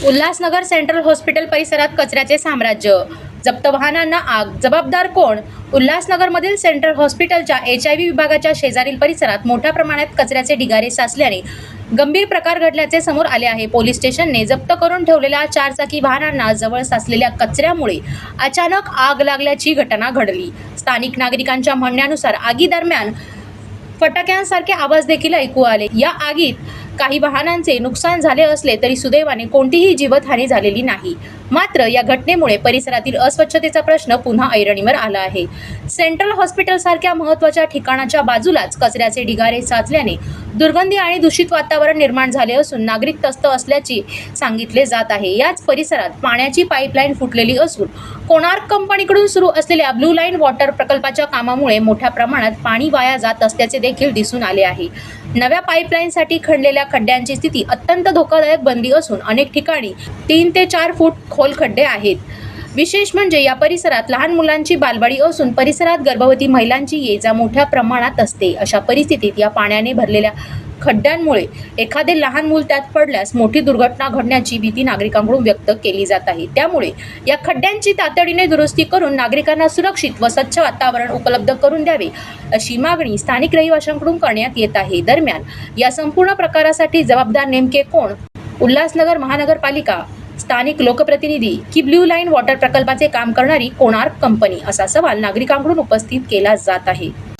Ulhasnagar central hospital परिसरात कचऱ्याचे साम्राज्य, जप्त वाहनांना आग, जबाबदार कोण? उल्हासनगरमधील सेंट्रल हॉस्पिटलच्या HIV विभागाच्या शेजारील परिसरात मोठ्या प्रमाणात कचऱ्याचे ढिगारे साचल्याने गंभीर प्रकार घडल्याचे समोर आले आहे। पोलीस स्टेशनने जप्त करून ठेवलेल्या 4 चाकी वाहनांना जवळ साचलेल्या कचऱ्यामुळे अचानक आग लागल्याची घटना घडली। स्थानिक नागरिकांच्या म्हणण्यानुसार आगीदरम्यान फटाक्यांसारखे आवाज देखील ऐकू आले। या आगीत काही वाहनांचे नुकसान झाले असले तरी सुदैवाने कोणतीही जीवितहानी झालेली नाही। मात्र या घटनेमुळे परिसरातील अस्वच्छतेचा प्रश्न पुन्हा ऐरणीवर आला आहे। सेंट्रल हॉस्पिटल सारख्या महत्त्वाच्या ठिकाणाच्या बाजूलाच कचऱ्याचे ढिगारे साचल्याने दुर्गंधी आणि दूषित वातावरण निर्माण झाले असून नागरिक त्रस्त असल्याचे सांगितले जात आहे। याच परिसरात पाण्याची पाईपलाईन फुटलेली असून कोणार्क कंपनीकडून सुरू असलेल्या ब्लू लाईन वॉटर प्रकल्पाच्या कामामुळे मोठ्या प्रमाणात पाणी वाया जात असल्याचे देखील दिसून आले आहे। नव्या पाईपलाईनसाठी खणलेल्या खड्ड्यांची स्थिती अत्यंत धोकादायक बनली असून अनेक ठिकाणी 3 ते 4 फूट खोल खड्डे आहेत। विशेष म्हणजे या परिसरात लहान मुलांची बालवाडी असून परिसरात गर्भवती महिलांची ये-जा मोठ्या प्रमाणात असते। अशा परिस्थितीत या पाण्याने भरलेल्या खड्ड्यांमुळे एखादे लहान मूल त्यात पडल्यास मोठी दुर्घटना घडण्याची भीती नागरिकांकडून व्यक्त केली जात आहे। त्यामुळे या खड्ड्यांची तातडीने दुरुस्ती करून नागरिकांना सुरक्षित व स्वच्छ वातावरण उपलब्ध करून द्यावे अशी मागणी स्थानिक रहिवाशांकडून करण्यात येत आहे। दरम्यान या संपूर्ण प्रकारासाठी जबाबदार नेमके कोण? उल्हासनगर महानगरपालिका, स्थानिक लोकप्रतिनिधी की ब्लू लाईन वॉटर प्रकल्पाचे काम करणारी कोणार्क कंपनी, असा सवाल नागरिकांकडून उपस्थित केला जात आहे।